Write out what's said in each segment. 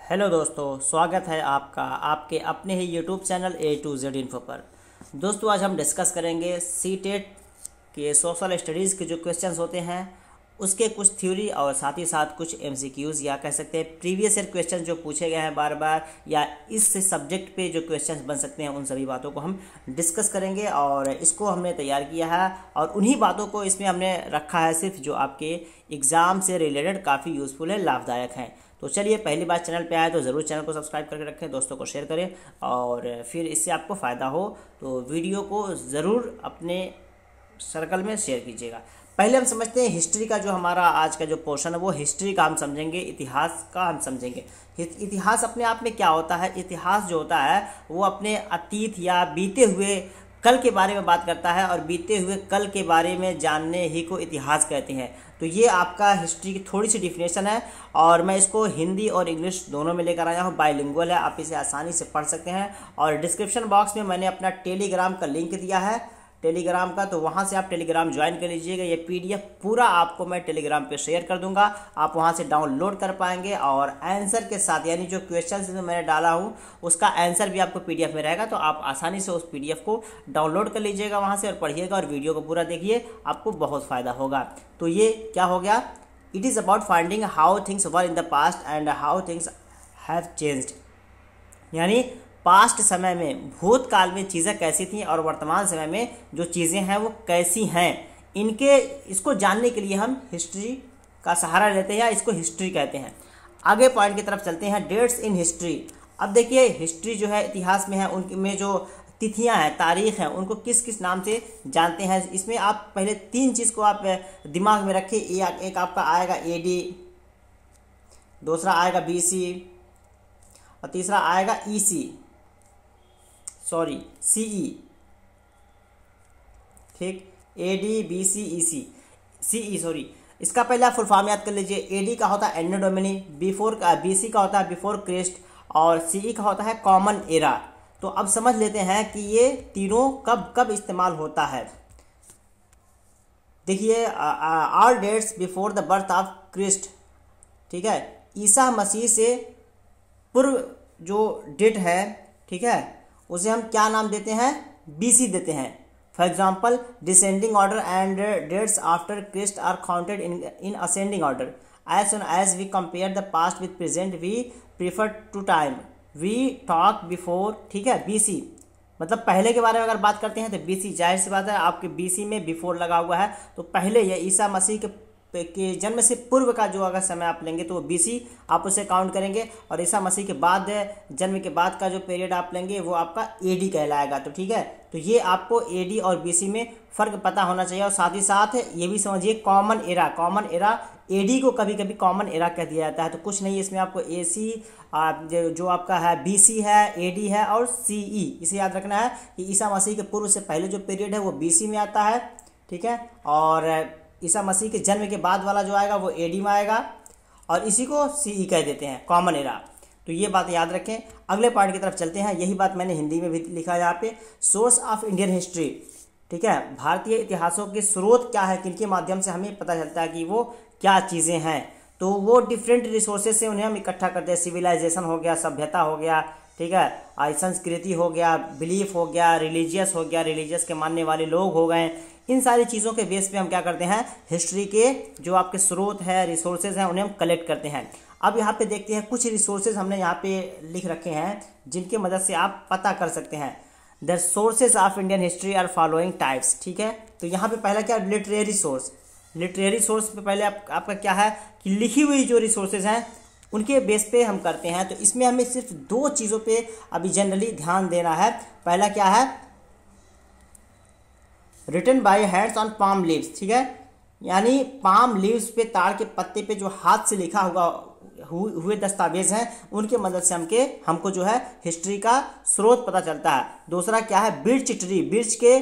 Hello दोस्तों, स्वागत है आपका आपके अपने ही YouTube channel A to Z info पर। दोस्तों, आज हम डिस्कस करेंगे सीटेट के सोशल स्टडीज़ के जो क्वेश्चंस होते हैं उसके कुछ थ्योरी और साथ ही साथ कुछ एमसीक्यूज़ या कह सकते हैं प्रीवियस ईयर क्वेश्चन जो पूछे गए हैं बार बार या इस सब्जेक्ट पे जो क्वेश्चंस बन सकते हैं उन सभी बातों को हम डिस्कस करेंगे। और इसको हमने तैयार किया है और उन्हीं बातों को इसमें हमने रखा है सिर्फ जो आपके एग्ज़ाम से रिलेटेड काफ़ी यूज़फुल है, लाभदायक हैं। तो चलिए, पहली बार चैनल पे आए तो ज़रूर चैनल को सब्सक्राइब करके रखें, दोस्तों को शेयर करें और फिर इससे आपको फ़ायदा हो तो वीडियो को ज़रूर अपने सर्कल में शेयर कीजिएगा। पहले हम समझते हैं हिस्ट्री का। जो हमारा आज का जो पोर्शन है वो हिस्ट्री का हम समझेंगे, इतिहास का हम समझेंगे। इतिहास अपने आप में क्या होता है? इतिहास जो होता है वो अपने अतीत या बीते हुए कल के बारे में बात करता है और बीते हुए कल के बारे में जानने ही को इतिहास कहते हैं। तो ये आपका हिस्ट्री की थोड़ी सी डिफिनेशन है और मैं इसको हिंदी और इंग्लिश दोनों में लेकर आया हूँ। बाइलिंगुअल है, आप इसे आसानी से पढ़ सकते हैं। और डिस्क्रिप्शन बॉक्स में मैंने अपना टेलीग्राम का लिंक दिया है टेलीग्राम का, तो वहाँ से आप टेलीग्राम ज्वाइन कर लीजिएगा। ये पीडीएफ पूरा आपको मैं टेलीग्राम पे शेयर कर दूंगा, आप वहाँ से डाउनलोड कर पाएंगे और आंसर के साथ, यानी जो क्वेश्चन मैंने डाला हूँ उसका आंसर भी आपको पीडीएफ में रहेगा। तो आप आसानी से उस पीडीएफ को डाउनलोड कर लीजिएगा वहाँ से और पढ़िएगा और वीडियो को पूरा देखिए, आपको बहुत फ़ायदा होगा। तो ये क्या हो गया? It is about finding how things were in the past and how things have changed, यानी पास्ट समय में, भूतकाल में चीज़ें कैसी थी और वर्तमान समय में जो चीज़ें हैं वो कैसी हैं, इसको जानने के लिए हम हिस्ट्री का सहारा लेते हैं या इसको हिस्ट्री कहते हैं। आगे पॉइंट की तरफ चलते हैं, डेट्स इन हिस्ट्री। अब देखिए, हिस्ट्री जो है इतिहास में है, उनमें जो तिथियां हैं, तारीख हैं, उनको किस किस नाम से जानते हैं। इसमें आप पहले तीन चीज़ को आप दिमाग में रखिए। एक आपका आएगा एडी, दूसरा आएगा बीसी और तीसरा आएगा सीई। ठीक, AD BC EC CE sorry. इसका पहले आप फुल फॉर्म याद कर लीजिए। एडी का होता है एन्नो डोमिनी, बिफोर का, बीसी का होता है बिफोर क्रिस्ट और सीई का होता है कॉमन एरा। तो अब समझ लेते हैं कि ये तीनों कब कब इस्तेमाल होता है। देखिए, all dates before the birth of Christ, ठीक है, ईसा मसीह से पूर्व जो डेट है, ठीक है, उसे हम क्या नाम देते हैं? बीसी देते हैं। For example, descending order and dates after Christ are counted in ascending order. As soon as we compare the past with present we prefer to time we talk before, ठीक है, बीसी मतलब पहले के बारे में अगर बात करते हैं तो बीसी, जाहिर सी बात है आपके बीसी में बिफोर लगा हुआ है, तो पहले ये ईसा मसीह के जन्म से पूर्व का जो अगर समय आप लेंगे तो वो बीसी आप उसे काउंट करेंगे और ईसा मसीह के बाद, जन्म के बाद का जो पीरियड आप लेंगे वो आपका एडी कहलाएगा। तो ठीक है, तो ये आपको एडी और बीसी में फ़र्क पता होना चाहिए। और साथ ही साथ ये भी समझिए, कॉमन एरा एडी को कभी कभी कॉमन एरा कह दिया जाता है। तो कुछ नहीं, इसमें आपको एसी जो आपका है बीसी है, एडी है और सीई, इसे याद रखना है कि ईसा मसीह के पूर्व से पहले जो पीरियड है वो बीसी में आता है, ठीक है, और ईसा मसीह के जन्म के बाद वाला जो आएगा वो एडी में आएगा और इसी को सीई कह देते हैं, कॉमन एरा। तो ये बात याद रखें। अगले पार्ट की तरफ चलते हैं। यही बात मैंने हिंदी में भी लिखा है यहाँ पे, सोर्स ऑफ इंडियन हिस्ट्री, ठीक है, भारतीय इतिहासों के स्रोत क्या है, किनके माध्यम से हमें पता चलता है कि वो क्या चीज़ें हैं। तो वो डिफरेंट रिसोर्सेज से उन्हें हम इकट्ठा करते हैं। सिविलाइजेशन हो गया, सभ्यता हो गया, ठीक है, संस्कृति हो गया, बिलीफ हो गया, रिलीजियस हो गया, रिलीजियस के मानने वाले लोग हो गए। इन सारी चीज़ों के बेस पे हम क्या करते हैं, हिस्ट्री के जो आपके स्रोत है, रिसोर्सेज हैं, उन्हें हम कलेक्ट करते हैं। अब यहाँ पे देखते हैं, कुछ रिसोर्सेज हमने यहाँ पे लिख रखे हैं जिनकी मदद से आप पता कर सकते हैं। The sources of Indian history are following types, ठीक है। तो यहाँ पे पहला क्या, लिटरेरी सोर्स पे पहले आपका क्या है कि लिखी हुई जो रिसोर्सेज हैं उनके बेस पे हम करते हैं। तो इसमें हमें सिर्फ दो चीज़ों पे अभी जनरली ध्यान देना है। पहला क्या है, written by hands on palm leaves, ठीक है, यानी पाम लीव्स पे, ताड़ के पत्ते पे जो हाथ से लिखा हुए दस्तावेज हैं उनके मदद से हमको जो है हिस्ट्री का स्रोत पता चलता है। दूसरा क्या है, बिर्च के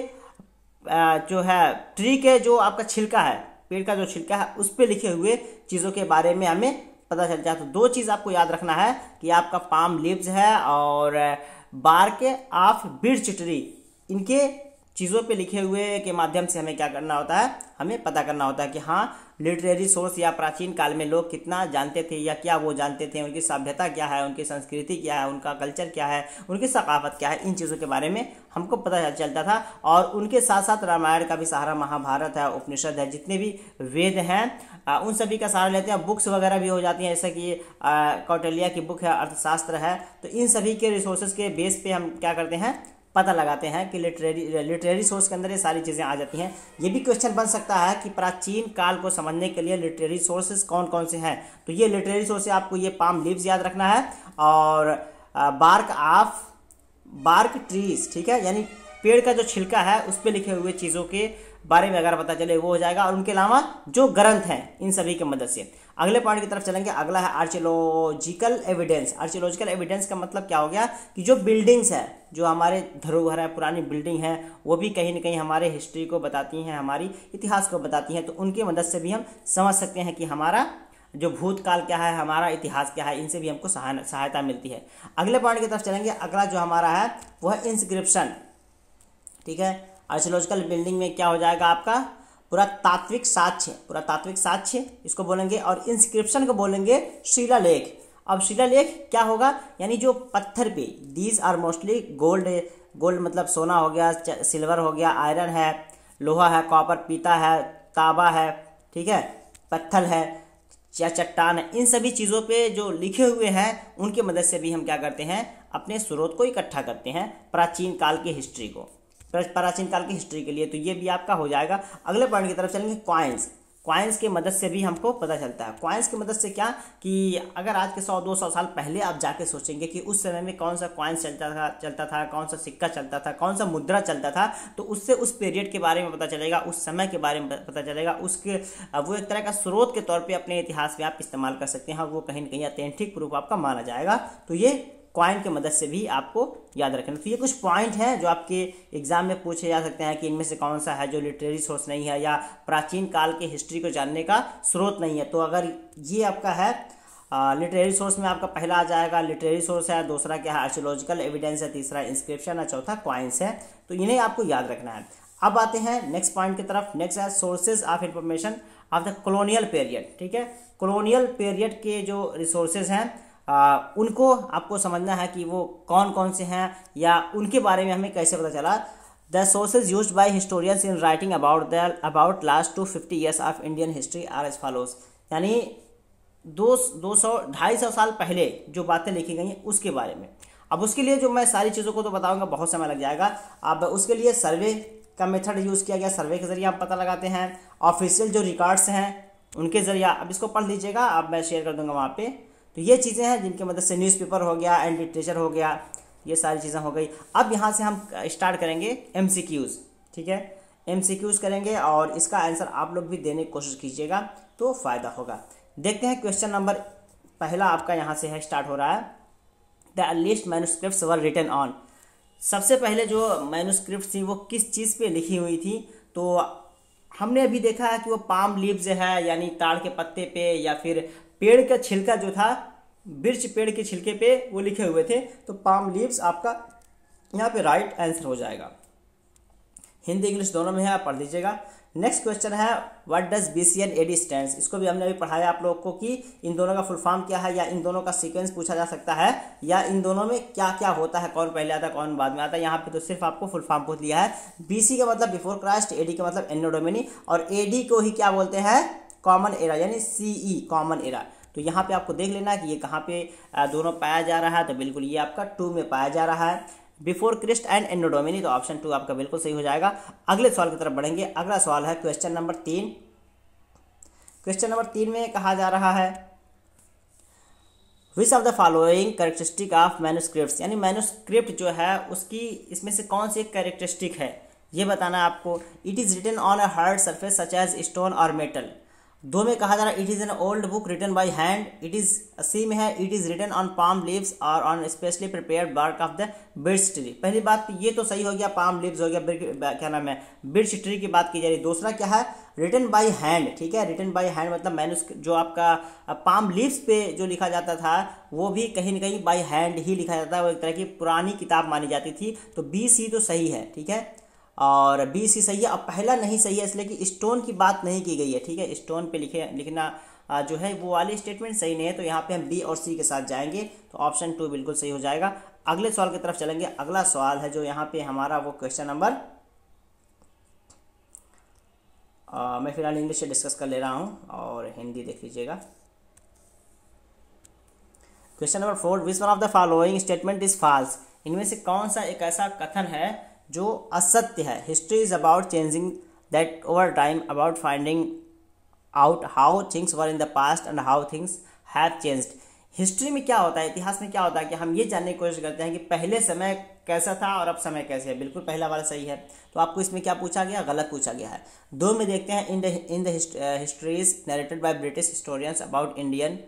जो है ट्री के जो आपका छिलका है, पेड़ का जो छिलका है उस पे लिखे हुए चीज़ों के बारे में हमें पता चलता है। तो दो चीज़ आपको याद रखना है कि आपका पाम लीव्स है और बार्क ऑफ बिर्च ट्री, इनके चीज़ों पे लिखे हुए के माध्यम से हमें क्या करना होता है, हमें पता करना होता है कि हाँ लिटरेरी सोर्स या प्राचीन काल में लोग कितना जानते थे या क्या वो जानते थे, उनकी सभ्यता क्या है, उनकी संस्कृति क्या है, उनका कल्चर क्या है, उनकी सकाफत क्या है, इन चीज़ों के बारे में हमको पता चलता था। और उनके साथ साथ रामायण का भी सहारा, महाभारत है, उपनिषद है, जितने भी वेद हैं उन सभी का सहारा लेते हैं। बुक्स वगैरह भी हो जाती हैं, जैसे कि कौटिल्य की बुक है, अर्थशास्त्र है, तो इन सभी के रिसोर्सेज के बेस पे हम क्या करते हैं, पता लगाते हैं कि लिटरेरी सोर्स के अंदर ये सारी चीज़ें आ जाती हैं। ये भी क्वेश्चन बन सकता है कि प्राचीन काल को समझने के लिए लिटरेरी सोर्सेज कौन कौन से हैं। तो ये लिटरेरी सोर्स आपको ये पाम लीव्स याद रखना है और बार्क ट्रीज, ठीक है, यानी पेड़ का जो छिलका है उस पर लिखे हुए चीज़ों के बारे में अगर पता चले वो हो जाएगा। और उनके अलावा जो ग्रंथ हैं इन सभी की मदद से। अगले पॉइंट की तरफ चलेंगे। अगला है आर्कियोलॉजिकल एविडेंस। आर्कियोलॉजिकल एविडेंस का मतलब क्या हो गया कि जो बिल्डिंग्स है, जो हमारे धरोहर है, पुरानी बिल्डिंग है, वो भी कहीं ना कहीं हमारे हिस्ट्री को बताती हैं, हमारी इतिहास को बताती हैं। तो उनकी मदद से भी हम समझ सकते हैं कि हमारा जो भूतकाल क्या है, हमारा इतिहास क्या है, इनसे भी हमको सहायता मिलती है। अगले पॉइंट की तरफ चलेंगे। अगला जो हमारा है वो है इंस्क्रिप्शन, ठीक है। आर्कियोलॉजिकल बिल्डिंग में क्या हो जाएगा आपका पुरातात्विक साक्ष्य, पुरातात्विक साक्ष्य इसको बोलेंगे। और इंस्क्रिप्शन को बोलेंगे शिलालेख। अब शिलालेख क्या होगा, यानी जो पत्थर पे, दीज आर मोस्टली गोल्ड मतलब सोना हो गया, सिल्वर हो गया, आयरन है, लोहा है, कॉपर पीता है, तांबा है, ठीक है, पत्थर है या चट्टान है, इन सभी चीज़ों पे जो लिखे हुए हैं उनकी मदद से भी हम क्या करते हैं, अपने स्रोत को इकट्ठा करते हैं प्राचीन काल की हिस्ट्री को, प्राचीन काल की हिस्ट्री के लिए। तो ये भी आपका हो जाएगा। अगले पॉइंट की तरफ चलेंगे। कॉइन्स। कॉइन्स की मदद से भी हमको पता चलता है। कॉइन्स की मदद से क्या कि अगर आज के 100-200 साल पहले आप जाके सोचेंगे कि उस समय में कौन सा कॉइन्स चलता था, कौन सा सिक्का चलता था, कौन सा मुद्रा चलता था, तो उससे उस पीरियड के बारे में पता चलेगा, उस समय के बारे में पता चलेगा। उसके वो एक तरह का स्रोत के तौर पर अपने इतिहास में आप इस्तेमाल कर सकते हैं। वो कहीं ना कहीं ऑथेंटिक प्रूफ आपका माना जाएगा। तो ये कॉइन की मदद से भी आपको याद रखना। तो ये कुछ पॉइंट हैं जो आपके एग्जाम में पूछे जा सकते हैं कि इनमें से कौन सा है जो लिटरेरी सोर्स नहीं है या प्राचीन काल की हिस्ट्री को जानने का स्रोत नहीं है। तो अगर ये आपका है लिटरेरी सोर्स में आपका पहला आ जाएगा लिटरेरी सोर्स है, दूसरा क्या है आर्कियोलॉजिकल एविडेंस है, तीसरा इंस्क्रिप्शन है, चौथा कॉइन्स है। तो इन्हें आपको याद रखना है। अब आते हैं नेक्स्ट पॉइंट की तरफ। नेक्स्ट है sources of information of the colonial period, ठीक है। कॉलोनियल पीरियड के जो रिसोर्सेज हैं उनको आपको समझना है कि वो कौन कौन से हैं या उनके बारे में हमें कैसे पता चला। The sources used by historians in writing about last 250 years of Indian history are as follows. यानी 200-250 साल पहले जो बातें लिखी गई हैं उसके बारे में। अब उसके लिए जो मैं सारी चीज़ों को तो बताऊंगा, बहुत समय लग जाएगा। अब उसके लिए सर्वे का मेथड यूज़ किया गया। सर्वे के जरिए आप पता लगाते हैं। ऑफिशियल जो रिकॉर्ड्स हैं उनके जरिए, अब इसको पढ़ लीजिएगा, अब मैं शेयर कर दूंगा वहाँ पे। तो ये चीज़ें हैं जिनकी मदद से न्यूज़पेपर हो गया एंड लिटरेचर हो गया, ये सारी चीज़ें हो गई। अब यहाँ से हम स्टार्ट करेंगे MCQs, ठीक है। MCQs करेंगे और इसका आंसर आप लोग भी देने की कोशिश कीजिएगा तो फ़ायदा होगा। देखते हैं क्वेश्चन नंबर पहला आपका यहाँ से है, स्टार्ट हो रहा है। The earliest manuscripts were written on. सबसे पहले जो मैन्युस्क्रिप्ट थी वो किस चीज़ पे लिखी हुई थी, तो हमने अभी देखा है कि वो पाम लीव्स है, यानी ताड़ के पत्ते पे या फिर पेड़ का छिलका जो था, बिर्च पेड़ के छिलके पे वो लिखे हुए थे। तो पाम लीव्स आपका यहाँ पे राइट आंसर हो जाएगा। हिंदी इंग्लिश दोनों में है, आप पढ़ लीजिएगा। नेक्स्ट क्वेश्चन है what does BC and AD stands. इसको भी हमने अभी पढ़ाया आप लोगों को कि इन दोनों का फुल फॉर्म क्या है, या इन दोनों का सीक्वेंस पूछा जा सकता है, या इन दोनों में क्या क्या होता है, कौन पहले आता है कौन बाद में आता है। यहाँ पे तो सिर्फ आपको फुल फॉर्म पूछ लिया है। BC का मतलब बिफोर क्राइस्ट, AD का मतलब एनो डोमिनी, और AD को ही क्या बोलते हैं, कॉमन एरा, यानी CE कॉमन एरा। तो यहाँ पे आपको देख लेना कि ये कहाँ पे दोनों पाया जा रहा है। तो बिल्कुल ये आपका 2 में पाया जा रहा है, before Christ and anno Domini. तो ऑप्शन 2 आपका बिल्कुल सही हो जाएगा। अगले सवाल की तरफ बढ़ेंगे। अगला सवाल है क्वेश्चन नंबर 3। क्वेश्चन नंबर 3 में कहा जा रहा है which of the following characteristic of manuscripts, यानी मैन्युस्क्रिप्ट जो है उसकी इसमें से कौन सी कैरेक्टरिस्टिक है ये बताना है आपको। It is written on a hard surface such as stone और मेटल। 2 में कहा जा रहा है it is an old book written by hand. It is C में है it is written on palm leaves और on specially prepared bark of the birch tree. पहली बात ये तो सही हो गया, पाम लीव्स हो गया, क्या नाम है, बिर्च ट्री की बात की जा रही है। दूसरा क्या है, रिटन बाय हैंड, ठीक है। रिटन बाय हैंड मतलब मैन्युस्क्रिप्ट जो आपका पाम लीव्स पे जो लिखा जाता था वो भी कहीं ना कहीं बाय हैंड ही लिखा जाता है। वो एक तरह की पुरानी किताब मानी जाती थी। तो BC तो सही है, ठीक है। और बी सी सही है। अब पहला नहीं सही है इसलिए कि स्टोन की बात नहीं की गई है, ठीक है, स्टोन पे लिखना जो है वो वाली स्टेटमेंट सही नहीं है, तो यहाँ पे हम बी और सी के साथ जाएंगे, तो ऑप्शन 2 बिल्कुल सही हो जाएगा। अगले सवाल की तरफ चलेंगे। अगला सवाल है जो यहाँ पे हमारा वो क्वेश्चन नंबर, मैं फिलहाल इंग्लिश से डिस्कस कर ले रहा हूँ और हिंदी देख लीजिएगा। Question number 4, which one of the following statement is false. इनमें से कौन सा एक ऐसा कथन है जो असत्य है। History is about changing that over time, about finding out how things were in the past and how things have changed. History में क्या होता है, इतिहास में क्या होता है कि हम ये जानने की कोशिश करते हैं कि पहले समय कैसा था और अब समय कैसे है। बिल्कुल पहला वाला सही है। तो आपको इसमें क्या पूछा गया, गलत पूछा गया है। 2 में देखते हैं, in the histories narrated by British historians about Indian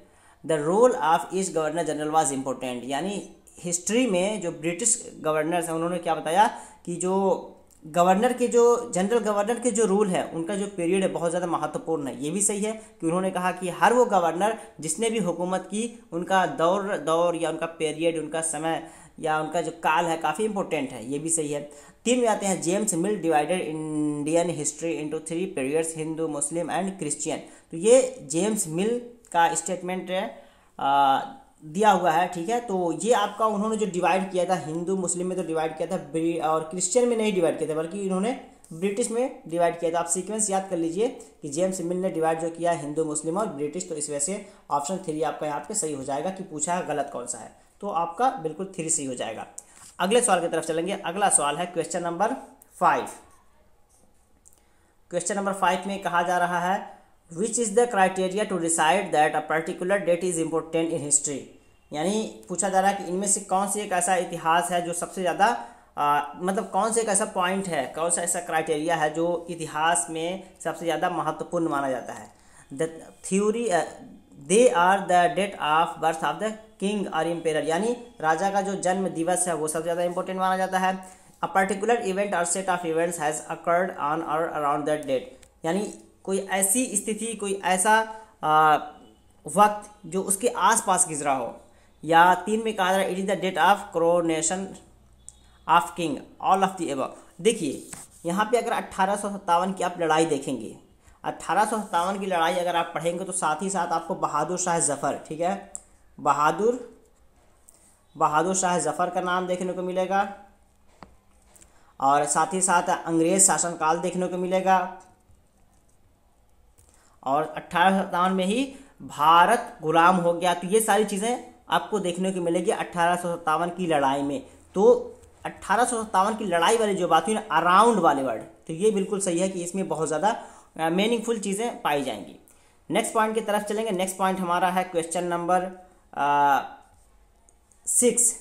the role of each governor general was important. यानी हिस्ट्री में जो ब्रिटिश गवर्नर्स हैं उन्होंने क्या बताया कि जो गवर्नर के जो जनरल गवर्नर के जो रूल है उनका जो पीरियड है बहुत ज़्यादा महत्वपूर्ण है। ये भी सही है कि उन्होंने कहा कि हर वो गवर्नर जिसने भी हुकूमत की उनका दौर या उनका पीरियड, उनका समय या उनका जो काल है काफ़ी इंपॉर्टेंट है। ये भी सही है। 3 में आते हैं, James mill divided Indian history into 3 periods, Hindu, Muslim and Christian. तो ये जेम्स मिल का स्टेटमेंट दिया हुआ है, ठीक है। तो ये आपका उन्होंने जो डिवाइड किया था, हिंदू मुस्लिम में तो डिवाइड किया था और क्रिश्चियन में नहीं डिवाइड किया था, बल्कि इन्होंने ब्रिटिश में डिवाइड किया था। आप सीक्वेंस याद कर लीजिए कि जेम्स मिल ने डिवाइड जो किया हिंदू मुस्लिम और ब्रिटिश, तो इस वजह से ऑप्शन 3 आपका यहाँ पे सही हो जाएगा कि पूछा है गलत कौन सा है, तो आपका बिल्कुल 3 सही हो जाएगा। अगले सवाल की तरफ चलेंगे। अगला सवाल है क्वेश्चन नंबर 5। क्वेश्चन नंबर 5 में कहा जा रहा है, which is the criteria to decide that a particular date is important in history. यानी पूछा जा रहा है कि इनमें से कौन सी एक ऐसा इतिहास है जो सबसे ज़्यादा मतलब कौन सा एक ऐसा पॉइंट है, कौन सा ऐसा क्राइटेरिया है जो इतिहास में सबसे ज़्यादा महत्वपूर्ण माना जाता है। The theory they are the date of birth of the king और एम्पेरर। यानी राजा का जो जन्म दिवस है वो सबसे ज़्यादा इंपॉर्टेंट माना जाता है। अ पर्टिकुलर इवेंट और set of events has occurred on और अराउंड दैट डेट। यानी कोई ऐसी स्थिति, कोई ऐसा वक्त जो उसके आसपास गुजरा हो। या 3 में कहा जा रहा है, it is the date of coronation of king, all of the above. देखिए यहाँ पे अगर 1857 की आप लड़ाई देखेंगे, 1857 की लड़ाई अगर आप पढ़ेंगे तो साथ ही साथ आपको बहादुर शाह जफ़र, ठीक है, बहादुर शाह जफ़र का नाम देखने को मिलेगा और साथ ही साथ अंग्रेज शासनकाल देखने को मिलेगा। और 1857 में ही भारत गुलाम हो गया। तो ये सारी चीज़ें आपको देखने को मिलेगी 1857 की लड़ाई में। तो 1857 की लड़ाई वाली जो बात हुई ना, अराउंड वाले वर्ड, तो ये बिल्कुल सही है कि इसमें बहुत ज़्यादा मीनिंगफुल चीज़ें पाई जाएंगी। नेक्स्ट पॉइंट की तरफ चलेंगे। नेक्स्ट पॉइंट हमारा है क्वेश्चन नंबर 6।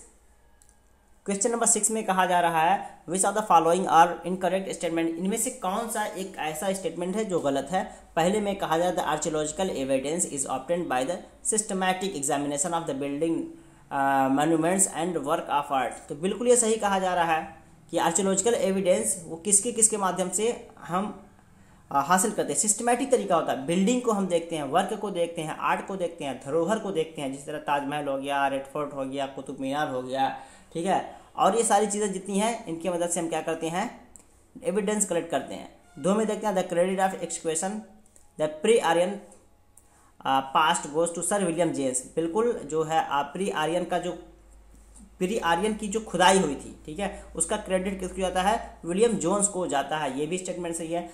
क्वेश्चन नंबर 6 में कहा जा रहा है, which of the following are incorrect statement. इनमें से कौन सा एक ऐसा स्टेटमेंट है जो गलत है। पहले में कहा जाता है, archaeological evidence is obtained by the systematic examination of the building monuments and work of art. तो बिल्कुल ये सही कहा जा रहा है कि आर्कियोलॉजिकल एविडेंस वो किसके माध्यम से हम हासिल करते हैं। सिस्टमैटिक तरीका होता है, बिल्डिंग को हम देखते हैं, वर्क को देखते हैं, आर्ट को देखते हैं, धरोहर को देखते हैं, जिस तरह ताजमहल हो गया, रेड फोर्ट हो गया, कुतुब मीनार हो गया, ठीक है। और ये सारी चीज़ें जितनी हैं इनकी मदद से हम क्या करते हैं, एविडेंस कलेक्ट करते हैं। 2 में देखते हैं, the credit of excavation the pre Aryan past goes to sir William James. बिल्कुल जो है प्री आर्यन की जो खुदाई हुई थी, ठीक है, उसका क्रेडिट किसको जाता है, विलियम जोन्स को जाता है। ये भी स्टेटमेंट सही है।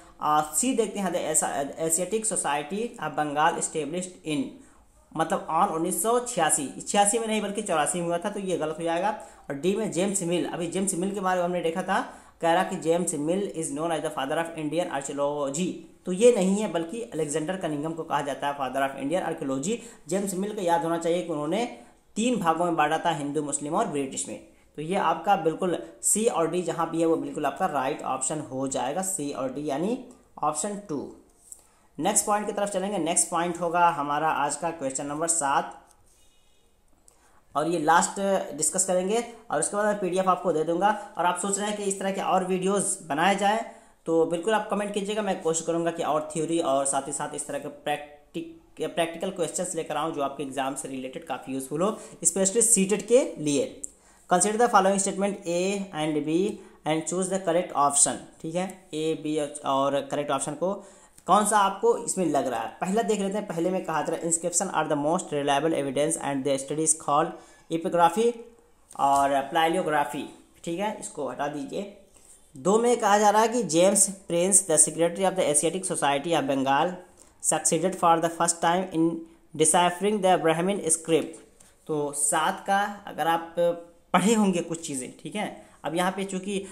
सी देखते हैं, the Asiatic Society of Bengal established in, मतलब ऑन 1986 में नहीं बल्कि 84 में हुआ था, तो ये गलत हो जाएगा। और डी में जेम्स मिल, अभी जेम्स मिल के बारे में हमने देखा था, कह रहा कि James Mill is known as the father of Indian archaeology. तो ये नहीं है, बल्कि अलेक्जेंडर कनिंघम को कहा जाता है father of Indian archaeology. James मिल को याद होना चाहिए कि उन्होंने 3 भागों में बांटा था, हिंदू, मुस्लिम और ब्रिटिश में। तो ये आपका बिल्कुल सी और डी जहाँ भी है वो बिल्कुल आपका राइट ऑप्शन हो जाएगा, सी और डी यानी ऑप्शन 2। नेक्स्ट पॉइंट की तरफ चलेंगे। नेक्स्ट पॉइंट होगा हमारा आज का क्वेश्चन नंबर 7 और ये लास्ट डिस्कस करेंगे और उसके बाद मैं पीडीएफ आपको दे दूंगा। और आप सोच रहे हैं कि इस तरह के और वीडियोस बनाए जाए तो बिल्कुल आप कमेंट कीजिएगा, मैं कोशिश करूंगा कि और थ्योरी और साथ ही साथ इस तरह के प्रैक्टिकल क्वेश्चंस लेकर आऊँ जो आपके एग्जाम से रिलेटेड काफ़ी यूजफुल हो, स्पेशली सीटेट के लिए। Consider the following statement, A and B and choose the correct option. ठीक है, ए बी और करेक्ट ऑप्शन को कौन सा आपको इसमें लग रहा है। पहला देख लेते हैं। पहले में कहा था inscription are the most reliable evidence and the studies called epigraphy और प्लाइलियोग्राफी। ठीक है, इसको हटा दीजिए। 2 में कहा जा रहा है कि James Prince the secretary of the Asiatic Society of Bengal succeeded for the first time in deciphering the Brahman script. तो 7 का अगर आप पढ़े होंगे कुछ चीज़ें, ठीक है, अब यहाँ पे चूँकि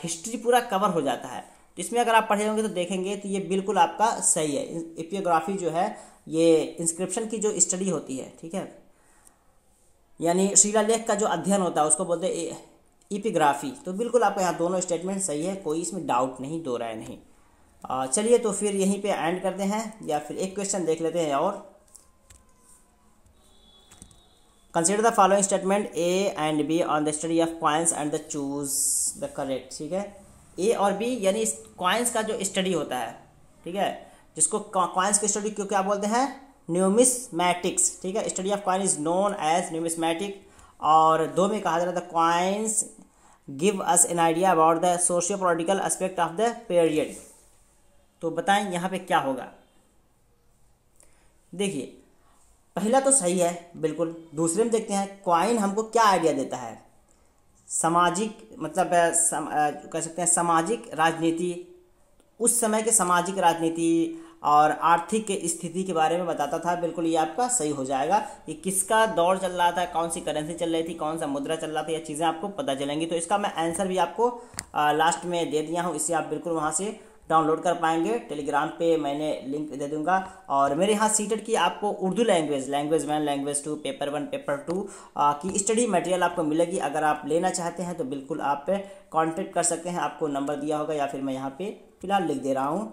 हिस्ट्री पूरा कवर हो जाता है, तो इसमें अगर आप पढ़े होंगे तो देखेंगे तो ये बिल्कुल आपका सही है। एपियोग्राफी जो है ये इंस्क्रिप्शन की जो स्टडी होती है, ठीक है, यानी शिलालेख का जो अध्ययन होता है उसको बोलते हैं एपिग्राफी। तो बिल्कुल आपका यहाँ दोनों स्टेटमेंट सही है, कोई इसमें डाउट नहीं, दो राय नहीं। चलिए तो फिर यहीं पे एंड करते हैं, या फिर एक क्वेश्चन देख लेते हैं और। Consider the following statement A and be on the study of coins and the choose the correct. ठीक है, ए और बी यानी कॉइन्स का जो स्टडी होता है, ठीक है, जिसको कॉइन्स की स्टडी क्यों क्या बोलते हैं, न्यूमिस्मैटिक्स। ठीक है, study of coin is known as numismatic. और 2 में कहा जा रहा था coins give us an idea about the socio political aspect of the period. तो बताएं यहाँ पे क्या होगा। देखिए पहला तो सही है बिल्कुल। दूसरे में देखते हैं कॉइन हमको क्या आइडिया देता है, सामाजिक मतलब कह सकते हैं सामाजिक राजनीति, उस समय के सामाजिक राजनीति और आर्थिक स्थिति के बारे में बताता था। बिल्कुल ये आपका सही हो जाएगा। ये किसका दौर चल रहा था, कौन सी करेंसी चल रही थी, कौन सा मुद्रा चल रहा था, ये चीज़ें आपको पता चलेंगी। तो इसका मैं आंसर भी आपको लास्ट में दे दिया हूँ, इससे आप बिल्कुल वहाँ से डाउनलोड कर पाएंगे। टेलीग्राम पे मैंने लिंक दे दूंगा। और मेरे यहाँ सीटेट की आपको Urdu language 1, language 2, paper 1, paper 2 की स्टडी मटेरियल आपको मिलेगी। अगर आप लेना चाहते हैं तो बिल्कुल आप कांटेक्ट कर सकते हैं, आपको नंबर दिया होगा या फिर मैं यहाँ पे फिलहाल लिख दे रहा हूँ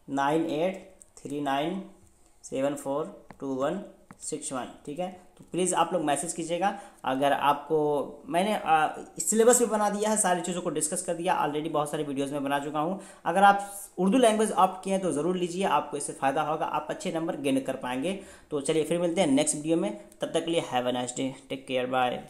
9839742161। ठीक है, तो प्लीज़ आप लोग मैसेज कीजिएगा। अगर आपको मैंने सिलेबस भी बना दिया है, सारी चीज़ों को डिस्कस कर दिया ऑलरेडी, बहुत सारे वीडियोस में बना चुका हूँ। अगर आप उर्दू लैंग्वेज ऑप्ट किए हैं तो ज़रूर लीजिए, आपको इससे फ़ायदा होगा, आप अच्छे नंबर गेन कर पाएंगे। तो चलिए फिर मिलते हैं नेक्स्ट वीडियो में, तब तक के लिए have a nice day, take care, bye.